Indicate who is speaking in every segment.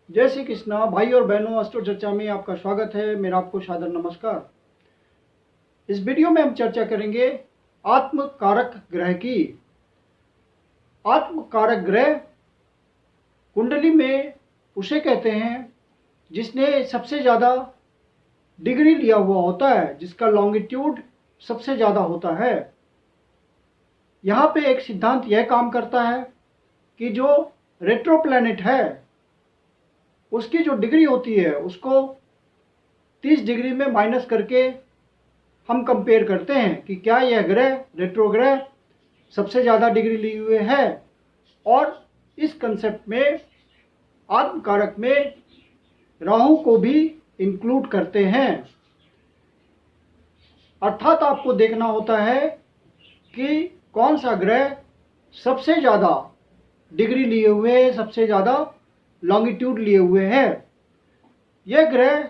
Speaker 1: जय श्री कृष्णा भाई और बहनों, अस्ट्रो चर्चा में आपका स्वागत है। मेरा आपको सादर नमस्कार। इस वीडियो में हम चर्चा करेंगे आत्म कारक ग्रह की। आत्म कारक ग्रह कुंडली में उसे कहते हैं जिसने सबसे ज़्यादा डिग्री लिया हुआ होता है, जिसका लॉन्गिट्यूड सबसे ज़्यादा होता है। यहाँ पे एक सिद्धांत यह काम करता है कि जो रेट्रो प्लैनेट है उसकी जो डिग्री होती है उसको 30 डिग्री में माइनस करके हम कंपेयर करते हैं कि क्या यह ग्रह रेट्रो ग्रह सबसे ज़्यादा डिग्री लिए हुए है। और इस कंसेप्ट में आत्म कारक में राहु को भी इंक्लूड करते हैं। अर्थात आपको देखना होता है कि कौन सा ग्रह सबसे ज़्यादा डिग्री लिए हुए है, सबसे ज़्यादा लॉन्गिट्यूड लिए हुए हैं। यह ग्रह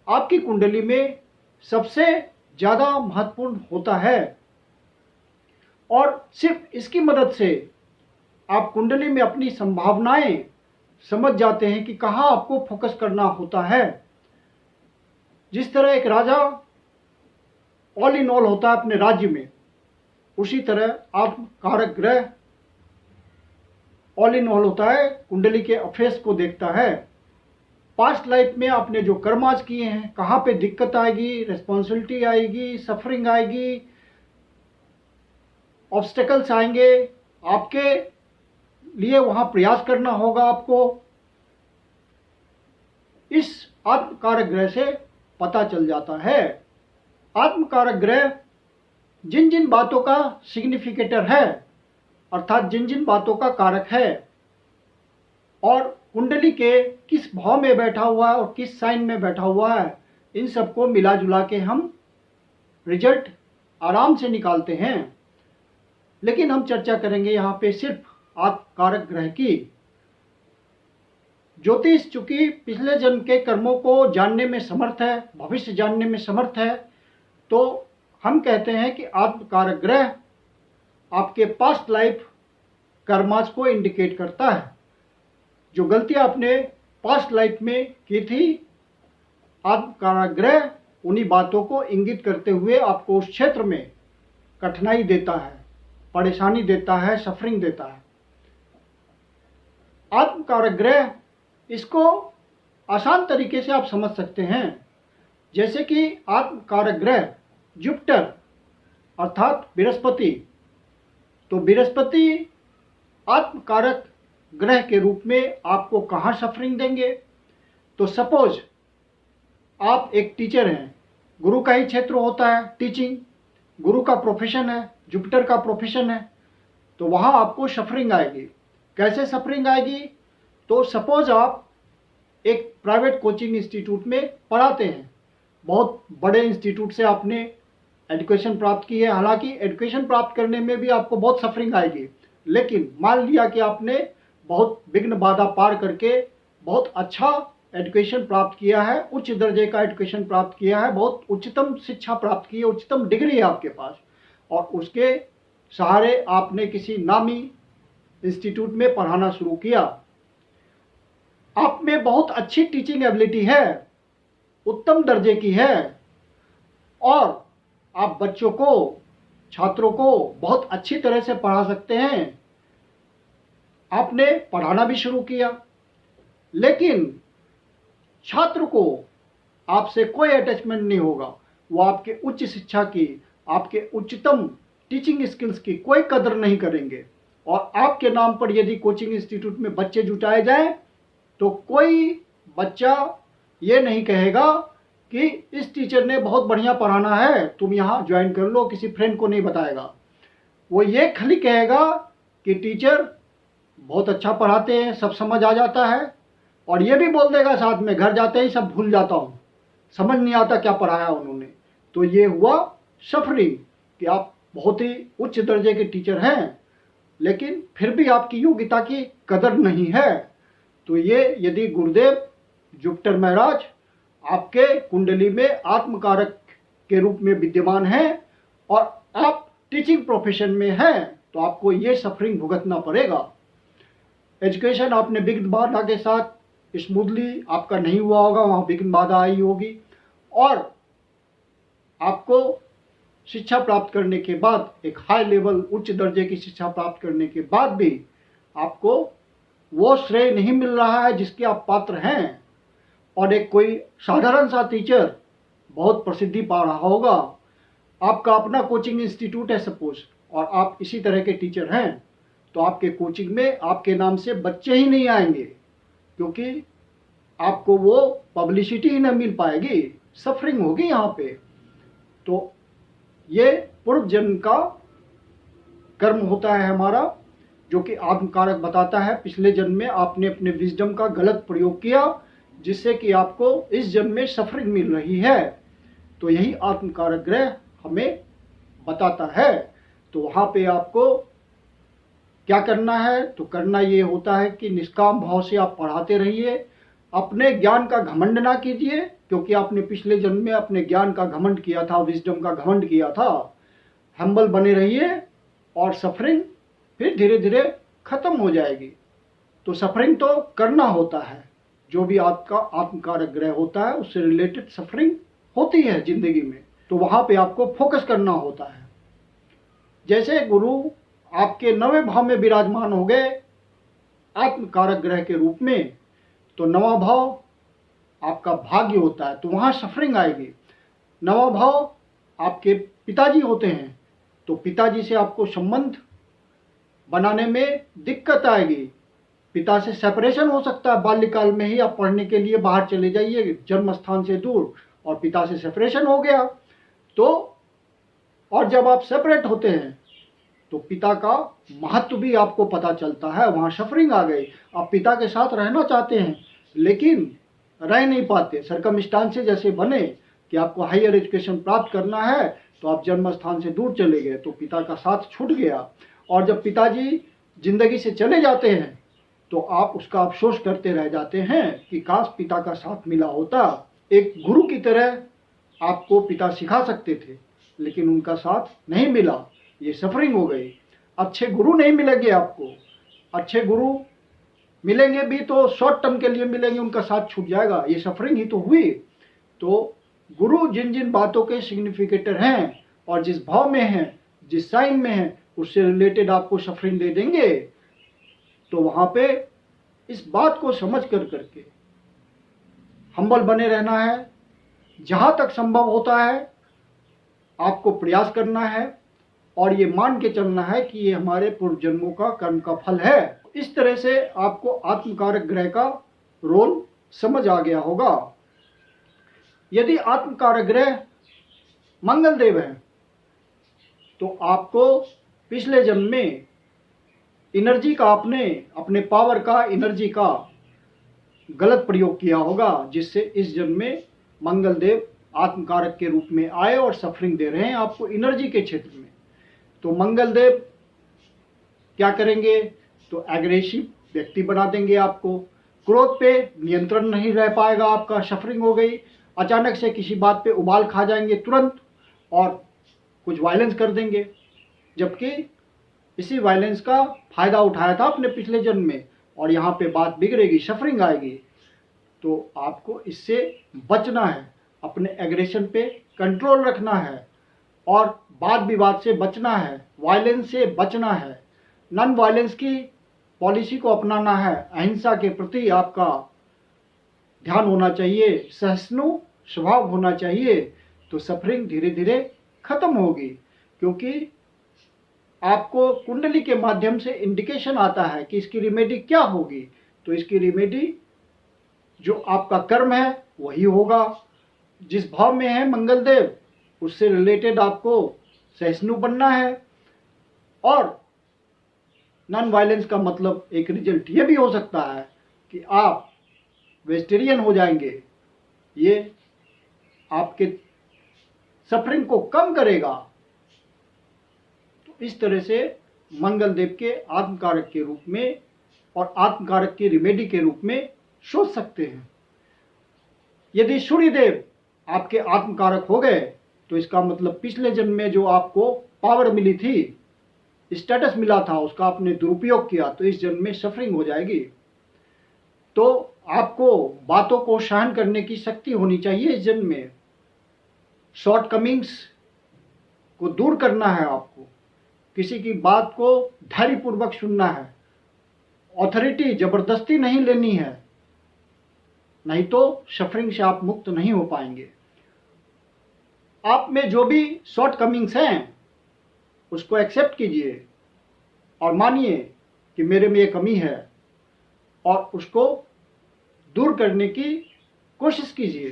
Speaker 1: आपकी कुंडली में सबसे ज़्यादा महत्वपूर्ण होता है और सिर्फ इसकी मदद से आप कुंडली में अपनी संभावनाएं समझ जाते हैं कि कहाँ आपको फोकस करना होता है। जिस तरह एक राजा ऑल इन ऑल होता है अपने राज्य में, उसी तरह आत्म कारक ग्रह ऑल इन ऑल होता है, कुंडली के अफेयर्स को देखता है। पास्ट लाइफ में आपने जो कर्म आज किए हैं, कहाँ पे दिक्कत आएगी, रिस्पॉन्सिबिलिटी आएगी, सफरिंग आएगी, ऑब्स्टेकल्स आएंगे, आपके लिए वहाँ प्रयास करना होगा आपको। इस आत्मकारक ग्रह से पता चल जाता है। आत्मकारक ग्रह जिन जिन बातों का सिग्निफिकेटर है, अर्थात जिन जिन बातों का कारक है और कुंडली के किस भाव में बैठा हुआ है और किस साइन में बैठा हुआ है, इन सबको मिला जुला के हम रिजल्ट आराम से निकालते हैं। लेकिन हम चर्चा करेंगे यहाँ पे सिर्फ आत्मकारक ग्रह की। ज्योतिष चूंकि पिछले जन्म के कर्मों को जानने में समर्थ है, भविष्य जानने में समर्थ है, तो हम कहते हैं कि आत्मकारक ग्रह आपके पास्ट लाइफ कर्मास को इंडिकेट करता है। जो गलती आपने पास्ट लाइफ में की थी, आत्मकारक ग्रह उन्हीं बातों को इंगित करते हुए आपको उस क्षेत्र में कठिनाई देता है, परेशानी देता है, सफरिंग देता है। आत्मकारक ग्रह, इसको आसान तरीके से आप समझ सकते हैं। जैसे कि आत्मकारक ग्रह जुपिटर अर्थात बृहस्पति, तो बृहस्पति आत्मकारक ग्रह के रूप में आपको कहाँ सफरिंग देंगे। तो सपोज आप एक टीचर हैं, गुरु का ही क्षेत्र होता है टीचिंग, गुरु का प्रोफेशन है, जुपिटर का प्रोफेशन है, तो वहाँ आपको सफरिंग आएगी। कैसे सफरिंग आएगी? तो सपोज आप एक प्राइवेट कोचिंग इंस्टीट्यूट में पढ़ाते हैं, बहुत बड़े इंस्टीट्यूट से आपने एजुकेशन प्राप्त की है। हालांकि एजुकेशन प्राप्त करने में भी आपको बहुत सफरिंग आएगी, लेकिन मान लिया कि आपने बहुत विघ्न बाधा पार करके बहुत अच्छा एजुकेशन प्राप्त किया है, उच्च दर्जे का एजुकेशन प्राप्त किया है, बहुत उच्चतम शिक्षा प्राप्त की है, उच्चतम डिग्री है आपके पास, और उसके सहारे आपने किसी नामी इंस्टीट्यूट में पढ़ाना शुरू किया। आप में बहुत अच्छी टीचिंग एबिलिटी है, उत्तम दर्जे की है, और आप बच्चों को, छात्रों को बहुत अच्छी तरह से पढ़ा सकते हैं। आपने पढ़ाना भी शुरू किया, लेकिन छात्र को आपसे कोई अटैचमेंट नहीं होगा, वो आपके उच्च शिक्षा की, आपके उच्चतम टीचिंग स्किल्स की कोई कदर नहीं करेंगे। और आपके नाम पर यदि कोचिंग इंस्टीट्यूट में बच्चे जुटाए जाएं, तो कोई बच्चा ये नहीं कहेगा कि इस टीचर ने बहुत बढ़िया पढ़ाना है, तुम यहाँ ज्वाइन कर लो, किसी फ्रेंड को नहीं बताएगा। वो ये खाली कहेगा कि टीचर बहुत अच्छा पढ़ाते हैं, सब समझ आ जाता है, और ये भी बोल देगा साथ में, घर जाते ही सब भूल जाता हूँ, समझ नहीं आता क्या पढ़ाया उन्होंने। तो ये हुआ सफरिंग कि आप बहुत ही उच्च दर्जे के टीचर हैं, लेकिन फिर भी आपकी योग्यता की कदर नहीं है। तो ये यदि गुरुदेव जुपिटर महाराज आपके कुंडली में आत्मकारक के रूप में विद्यमान हैं और आप टीचिंग प्रोफेशन में हैं, तो आपको ये सफरिंग भुगतना पड़ेगा। एजुकेशन आपने बिग बाधा के साथ स्मूथली आपका नहीं हुआ होगा, वहाँ विघ्न बाधा आई होगी। और आपको शिक्षा प्राप्त करने के बाद, एक हाई लेवल उच्च दर्जे की शिक्षा प्राप्त करने के बाद भी आपको वो श्रेय नहीं मिल रहा है जिसके आप पात्र हैं। और एक कोई साधारण सा टीचर बहुत प्रसिद्धि पा रहा होगा, आपका अपना कोचिंग इंस्टीट्यूट है सपोज, और आप इसी तरह के टीचर हैं, तो आपके कोचिंग में आपके नाम से बच्चे ही नहीं आएंगे, क्योंकि आपको वो पब्लिसिटी ही नहीं मिल पाएगी, सफरिंग होगी यहाँ पे। तो ये पूर्व जन्म का कर्म होता है हमारा, जो कि आत्मकारक बताता है पिछले जन्म में आपने अपने विजडम का गलत प्रयोग किया, जिससे कि आपको इस जन्म में सफरिंग मिल रही है। तो यही आत्मकारक ग्रह हमें बताता है। तो वहाँ पे आपको क्या करना है, तो करना ये होता है कि निष्काम भाव से आप पढ़ाते रहिए, अपने ज्ञान का घमंड ना कीजिए, क्योंकि आपने पिछले जन्म में अपने ज्ञान का घमंड किया था, विजडम का घमंड किया था। हम्बल बने रहिए और सफरिंग फिर धीरे धीरे खत्म हो जाएगी। तो सफरिंग तो करना होता है, जो भी आपका आत्मकारक ग्रह होता है उससे रिलेटेड सफरिंग होती है जिंदगी में, तो वहाँ पे आपको फोकस करना होता है। जैसे गुरु आपके 9वें भाव में विराजमान हो गए आत्मकारक ग्रह के रूप में, तो 9वां भाव आपका भाग्य होता है, तो वहाँ सफरिंग आएगी। 9वां भाव आपके पिताजी होते हैं, तो पिताजी से आपको संबंध बनाने में दिक्कत आएगी, पिता से सेपरेशन हो सकता है। बाल्यकाल में ही आप पढ़ने के लिए बाहर चले जाइए जन्म स्थान से दूर, और पिता से सेपरेशन हो गया तो, और जब आप सेपरेट होते हैं तो पिता का महत्व भी आपको पता चलता है, वहाँ सफरिंग आ गई। आप पिता के साथ रहना चाहते हैं लेकिन रह नहीं पाते, सर्कमस्टांसेस जैसे बने कि आपको हायर एजुकेशन प्राप्त करना है, तो आप जन्म स्थान से दूर चले गए, तो पिता का साथ छूट गया। और जब पिताजी जिंदगी से चले जाते हैं तो आप उसका अफसोस करते रह जाते हैं कि काश पिता का साथ मिला होता। एक गुरु की तरह आपको पिता सिखा सकते थे, लेकिन उनका साथ नहीं मिला, ये सफरिंग हो गई। अच्छे गुरु नहीं मिलेंगे आपको, अच्छे गुरु मिलेंगे भी तो शॉर्ट टर्म के लिए मिलेंगे, उनका साथ छूट जाएगा, ये सफरिंग ही तो हुई। तो गुरु जिन जिन बातों के सिग्निफिकेटर हैं और जिस भाव में हैं, जिस साइन में हैं, उससे रिलेटेड आपको सफरिंग दे देंगे। तो वहाँ पे इस बात को समझ कर करके हम्बल बने रहना है, जहाँ तक संभव होता है आपको प्रयास करना है, और ये मान के चलना है कि ये हमारे पूर्व जन्मों का कर्म का फल है। इस तरह से आपको आत्मकारक ग्रह का रोल समझ आ गया होगा। यदि आत्मकारक ग्रह मंगल देव है तो आपको पिछले जन्म में एनर्जी का, अपने पावर का, एनर्जी का गलत प्रयोग किया होगा, जिससे इस जन्म में मंगल देव आत्मकारक के रूप में आए और सफरिंग दे रहे हैं आपको एनर्जी के क्षेत्र में। तो मंगल देव क्या करेंगे, तो एग्रेसिव व्यक्ति बना देंगे आपको, क्रोध पे नियंत्रण नहीं रह पाएगा आपका, सफरिंग हो गई। अचानक से किसी बात पे उबाल खा जाएंगे तुरंत और कुछ वायलेंस कर देंगे, जबकि इसी वायलेंस का फायदा उठाया था अपने पिछले जन्म में, और यहाँ पे बात बिगड़ेगी, सफरिंग आएगी। तो आपको इससे बचना है, अपने एग्रेशन पे कंट्रोल रखना है, और वाद विवाद से बचना है, वायलेंस से बचना है, नॉन वायलेंस की पॉलिसी को अपनाना है, अहिंसा के प्रति आपका ध्यान होना चाहिए, सहिष्णु स्वभाव होना चाहिए। तो सफरिंग धीरे धीरे खत्म होगी, क्योंकि आपको कुंडली के माध्यम से इंडिकेशन आता है कि इसकी रिमेडी क्या होगी। तो इसकी रिमेडी जो आपका कर्म है वही होगा। जिस भाव में है मंगल देव, उससे रिलेटेड आपको सहिष्णु बनना है। और नॉन वायलेंस का मतलब एक रिजल्ट ये भी हो सकता है कि आप वेजिटेरियन हो जाएंगे, ये आपके सफरिंग को कम करेगा। तो इस तरह से मंगल देव के आत्मकारक के रूप में और आत्मकारक की रिमेडी के रूप में सोच सकते हैं। यदि सूर्य देव आपके आत्मकारक हो गए तो इसका मतलब पिछले जन्म में जो आपको पावर मिली थी, स्टेटस मिला था, उसका आपने दुरुपयोग किया, तो इस जन्म में सफरिंग हो जाएगी। तो आपको बातों को सहन करने की शक्ति होनी चाहिए इस जन्म में। शॉर्ट कमिंग्स को दूर करना है आपको, किसी की बात को धैर्यपूर्वक सुनना है, अथॉरिटी जबरदस्ती नहीं लेनी है, नहीं तो सफरिंग से आप मुक्त नहीं हो पाएंगे। आप में जो भी शॉर्ट कमिंग्स हैं उसको एक्सेप्ट कीजिए और मानिए कि मेरे में ये कमी है, और उसको दूर करने की कोशिश कीजिए।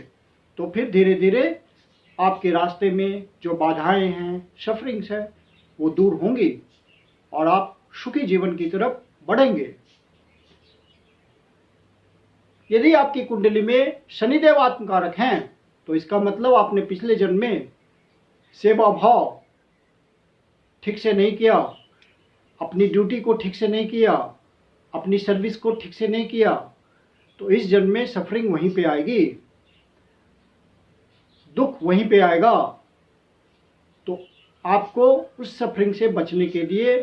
Speaker 1: तो फिर धीरे धीरे आपके रास्ते में जो बाधाएं हैं, सफरिंग्स है, वो दूर होंगी और आप सुखी जीवन की तरफ बढ़ेंगे। यदि आपकी कुंडली में शनिदेव आत्मकारक हैं तो इसका मतलब आपने पिछले जन्म में सेवा भाव ठीक से नहीं किया, अपनी ड्यूटी को ठीक से नहीं किया, अपनी सर्विस को ठीक से नहीं किया, तो इस जन्म में सफरिंग वहीं पे आएगी, दुख वहीं पे आएगा। तो आपको उस सफरिंग से बचने के लिए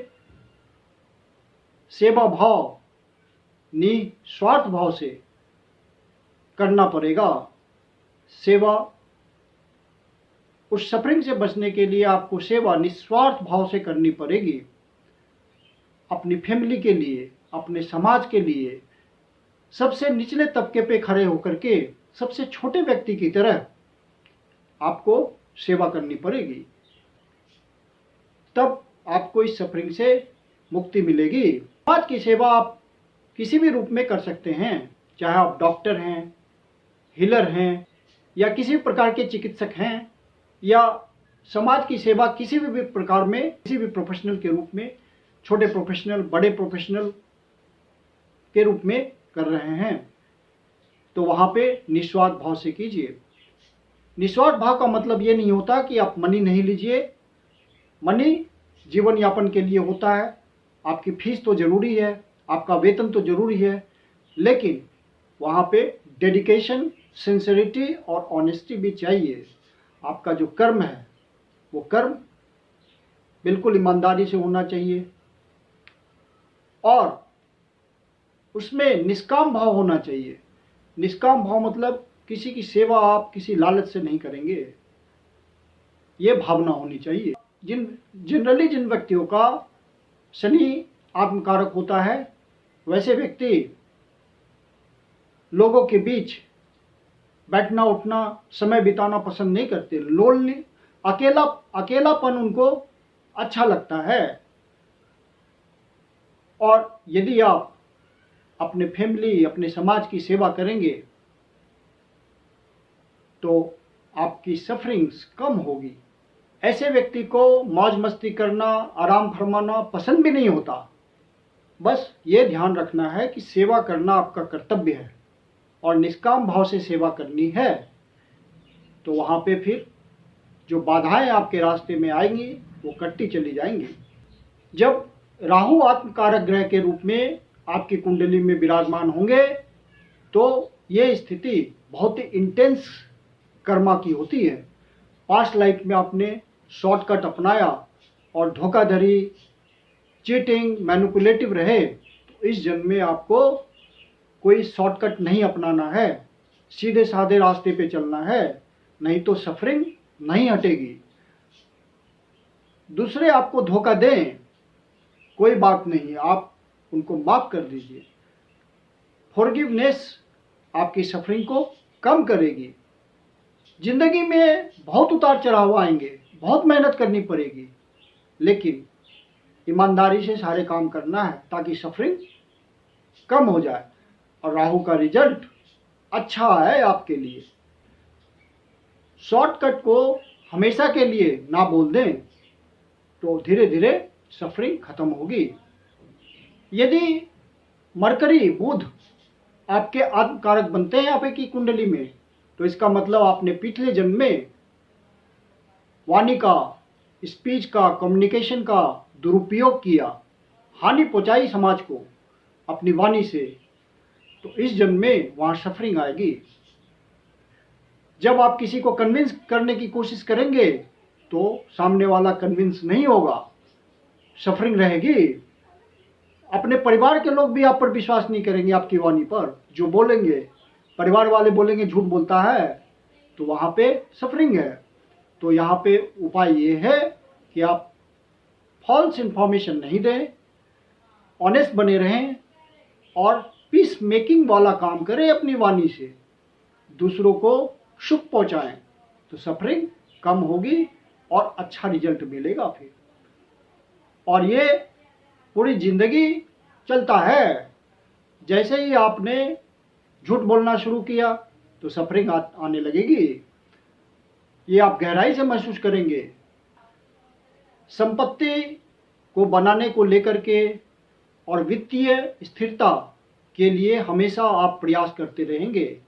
Speaker 1: सेवा भाव, निस्वार्थ भाव से करना पड़ेगा। सेवा, उस सफरिंग से बचने के लिए आपको सेवा निस्वार्थ भाव से करनी पड़ेगी, अपनी फैमिली के लिए, अपने समाज के लिए, सबसे निचले तबके पे खड़े होकर के सबसे छोटे व्यक्ति की तरह आपको सेवा करनी पड़ेगी। तब आपको इस सफरिंग से मुक्ति मिलेगी। समाज की सेवा आप किसी भी रूप में कर सकते हैं, चाहे आप डॉक्टर हैं, हीलर हैं, या किसी भी प्रकार के चिकित्सक हैं, या समाज की सेवा किसी भी प्रकार में, किसी भी प्रोफेशनल के रूप में, छोटे प्रोफेशनल, बड़े प्रोफेशनल के रूप में कर रहे हैं, तो वहाँ पे निस्वार्थ भाव से कीजिए। निस्वार्थ भाव का मतलब ये नहीं होता कि आप मनी नहीं लीजिए। मनी जीवन यापन के लिए होता है, आपकी फीस तो ज़रूरी है, आपका वेतन तो ज़रूरी है, लेकिन वहाँ पे डेडिकेशन, सिंसियरिटी और ऑनेस्टी भी चाहिए। आपका जो कर्म है वो कर्म बिल्कुल ईमानदारी से होना चाहिए, और उसमें निष्काम भाव होना चाहिए। निष्काम भाव मतलब किसी की सेवा आप किसी लालच से नहीं करेंगे, ये भावना होनी चाहिए। जनरली जिन व्यक्तियों का शनि आत्मकारक होता है, वैसे व्यक्ति लोगों के बीच बैठना उठना, समय बिताना पसंद नहीं करते। लोनली, अकेलापन उनको अच्छा लगता है। और यदि आप अपने फैमिली, अपने समाज की सेवा करेंगे तो आपकी सफरिंग्स कम होगी। ऐसे व्यक्ति को मौज मस्ती करना, आराम फरमाना पसंद भी नहीं होता। बस ये ध्यान रखना है कि सेवा करना आपका कर्तव्य है और निष्काम भाव से सेवा करनी है, तो वहाँ पे फिर जो बाधाएं आपके रास्ते में आएंगी वो कटती चली जाएंगी। जब राहु आत्मकारक ग्रह के रूप में आपकी कुंडली में विराजमान होंगे तो ये स्थिति बहुत ही इंटेंस कर्मा की होती है। पास्ट लाइफ में आपने शॉर्टकट अपनाया और धोखाधड़ी, चीटिंग, मैनिपुलेटिव रहे, तो इस जन्म में आपको कोई शॉर्टकट नहीं अपनाना है, सीधे साधे रास्ते पे चलना है, नहीं तो सफरिंग नहीं हटेगी। दूसरे आपको धोखा दें, कोई बात नहीं, आप उनको माफ कर दीजिए। फॉरगिवनेस आपकी सफरिंग को कम करेगी। जिंदगी में बहुत उतार चढ़ाव आएंगे, बहुत मेहनत करनी पड़ेगी, लेकिन ईमानदारी से सारे काम करना है ताकि सफरिंग कम हो जाए और राहु का रिजल्ट अच्छा है आपके लिए। शॉर्टकट को हमेशा के लिए ना बोल दें तो धीरे धीरे सफरिंग खत्म होगी। यदि मरकरी, बुध आपके आत्मकारक बनते हैं आपकी कुंडली में, तो इसका मतलब आपने पिछले जन्म में वाणी का, स्पीच का, कम्युनिकेशन का दुरुपयोग किया, हानि पहुंचाई समाज को अपनी वाणी से, तो इस जन्म में वहाँ सफरिंग आएगी। जब आप किसी को कन्विंस करने की कोशिश करेंगे तो सामने वाला कन्विंस नहीं होगा, सफरिंग रहेगी। अपने परिवार के लोग भी आप पर विश्वास नहीं करेंगे, आपकी वाणी पर जो बोलेंगे। परिवार वाले बोलेंगे झूठ बोलता है, तो वहाँ पे सफरिंग है। तो यहाँ पे उपाय ये है कि आप फॉल्स इंफॉर्मेशन नहीं दें, ऑनेस्ट बने रहें और पीस मेकिंग वाला काम करें अपनी वाणी से, दूसरों को सुख पहुँचाएं, तो सफरिंग कम होगी और अच्छा रिजल्ट मिलेगा फिर। और ये पूरी ज़िंदगी चलता है। जैसे ही आपने झूठ बोलना शुरू किया तो सफरिंग आने लगेगी। ये आप गहराई से महसूस करेंगे। संपत्ति को बनाने को लेकर के और वित्तीय स्थिरता के लिए हमेशा आप प्रयास करते रहेंगे,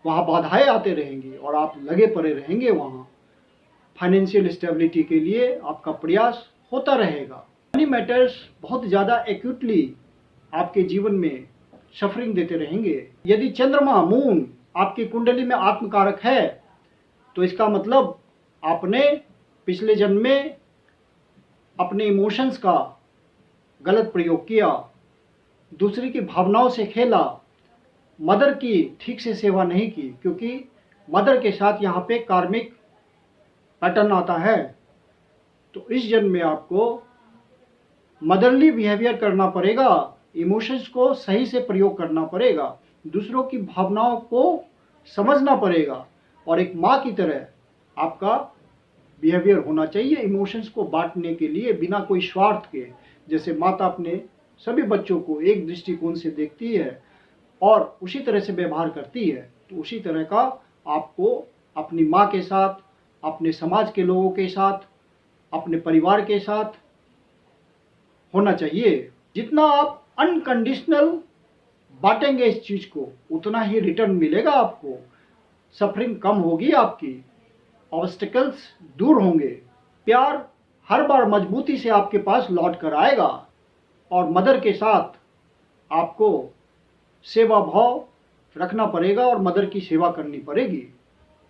Speaker 1: वहाँ बाधाएं आते रहेंगी और आप लगे पड़े रहेंगे। वहाँ फाइनेंशियल स्टेबिलिटी के लिए आपका प्रयास होता रहेगा। मनी मैटर्स बहुत ज़्यादा एक्यूटली आपके जीवन में सफरिंग देते रहेंगे। यदि चंद्रमा मून आपकी कुंडली में आत्मकारक है तो इसका मतलब आपने पिछले जन्म में अपने इमोशंस का गलत प्रयोग किया, दूसरी की भावनाओं से खेला, मदर की ठीक से सेवा नहीं की, क्योंकि मदर के साथ यहाँ पे कार्मिक पैटर्न आता है। तो इस जन्म में आपको मदरली बिहेवियर करना पड़ेगा, इमोशंस को सही से प्रयोग करना पड़ेगा, दूसरों की भावनाओं को समझना पड़ेगा और एक माँ की तरह आपका बिहेवियर होना चाहिए इमोशंस को बांटने के लिए बिना कोई स्वार्थ के। जैसे माता अपने सभी बच्चों को एक दृष्टिकोण से देखती है और उसी तरह से व्यवहार करती है, तो उसी तरह का आपको अपनी माँ के साथ, अपने समाज के लोगों के साथ, अपने परिवार के साथ होना चाहिए। जितना आप अनकंडीशनल बांटेंगे इस चीज़ को, उतना ही रिटर्न मिलेगा आपको। सफरिंग कम होगी आपकी, ऑब्स्टिकल्स दूर होंगे, प्यार हर बार मजबूती से आपके पास लौट कर आएगा और मदर के साथ आपको सेवा भाव रखना पड़ेगा और मदर की सेवा करनी पड़ेगी।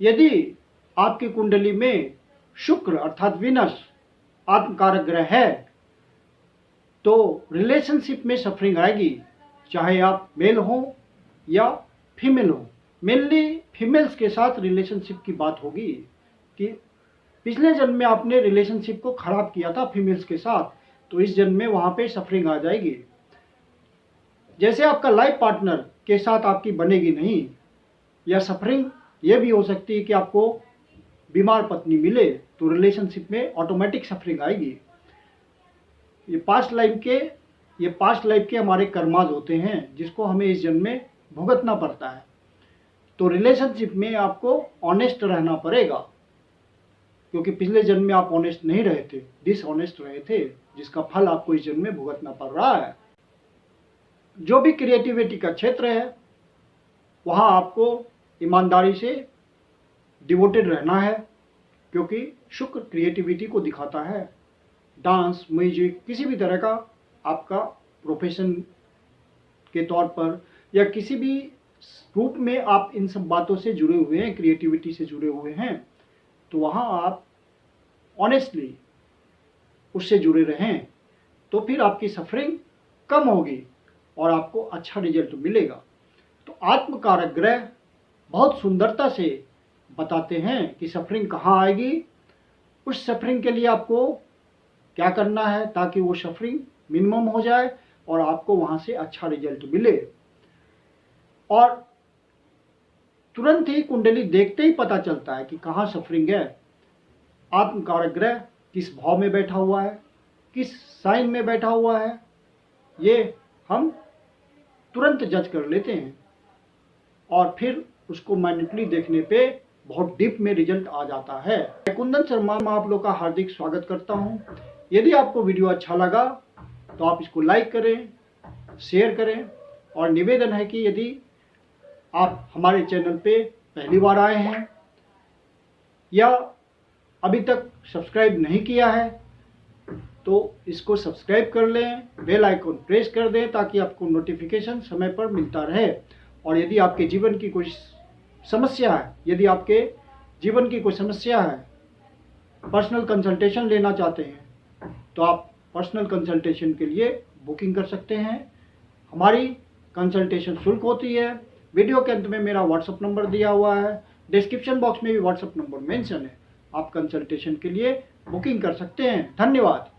Speaker 1: यदि आपकी कुंडली में शुक्र अर्थात वीनस आत्मकारक ग्रह है तो रिलेशनशिप में सफरिंग आएगी, चाहे आप मेल हो या फीमेल हो। मेनली फीमेल्स के साथ रिलेशनशिप की बात होगी कि पिछले जन्म में आपने रिलेशनशिप को खराब किया था फीमेल्स के साथ, तो इस जन्म में वहाँ पे सफरिंग आ जाएगी। जैसे आपका लाइफ पार्टनर के साथ आपकी बनेगी नहीं, या सफरिंग ये भी हो सकती है कि आपको बीमार पत्नी मिले, तो रिलेशनशिप में ऑटोमेटिक सफरिंग आएगी। ये पास्ट लाइफ के हमारे कर्माज होते हैं जिसको हमें इस जन्म में भुगतना पड़ता है। तो रिलेशनशिप में आपको ऑनेस्ट रहना पड़ेगा, क्योंकि पिछले जन्म में आप ऑनेस्ट नहीं रहे थे, डिसऑनेस्ट रहे थे, जिसका फल आपको इस जन्म में भुगतना पड़ रहा है। जो भी क्रिएटिविटी का क्षेत्र है वहाँ आपको ईमानदारी से डिवोटेड रहना है, क्योंकि शुक्र क्रिएटिविटी को दिखाता है। डांस, म्यूजिक, किसी भी तरह का आपका प्रोफेशन के तौर पर या किसी भी रूप में आप इन सब बातों से जुड़े हुए हैं, क्रिएटिविटी से जुड़े हुए हैं, तो वहाँ आप ऑनेस्टली उससे जुड़े रहें, तो फिर आपकी सफरिंग कम होगी और आपको अच्छा रिजल्ट मिलेगा। तो आत्मकारक ग्रह बहुत सुंदरता से बताते हैं कि सफरिंग कहाँ आएगी, उस सफरिंग के लिए आपको क्या करना है ताकि वो सफरिंग मिनिमम हो जाए और आपको वहाँ से अच्छा रिजल्ट मिले। और तुरंत ही कुंडली देखते ही पता चलता है कि कहाँ सफरिंग है। आत्मकारक ग्रह किस भाव में बैठा हुआ है, किस साइन में बैठा हुआ है, ये हम तुरंत जज कर लेते हैं और फिर उसको मैन्युअली देखने पे बहुत डीप में रिजल्ट आ जाता है। मैं कुंदन शर्मा आप लोग का हार्दिक स्वागत करता हूँ। यदि आपको वीडियो अच्छा लगा तो आप इसको लाइक करें, शेयर करें और निवेदन है कि यदि आप हमारे चैनल पे पहली बार आए हैं या अभी तक सब्सक्राइब नहीं किया है तो इसको सब्सक्राइब कर लें, बेल आइकन प्रेस कर दें ताकि आपको नोटिफिकेशन समय पर मिलता रहे। और यदि आपके जीवन की कोई समस्या है, पर्सनल कंसल्टेशन लेना चाहते हैं, तो आप पर्सनल कंसल्टेशन के लिए बुकिंग कर सकते हैं। हमारी कंसल्टेशन शुल्क होती है। वीडियो के अंत में मेरा व्हाट्सअप नंबर दिया हुआ है, डिस्क्रिप्शन बॉक्स में भी व्हाट्सअप नंबर मेंशन है। आप कंसल्टेशन के लिए बुकिंग कर सकते हैं। धन्यवाद।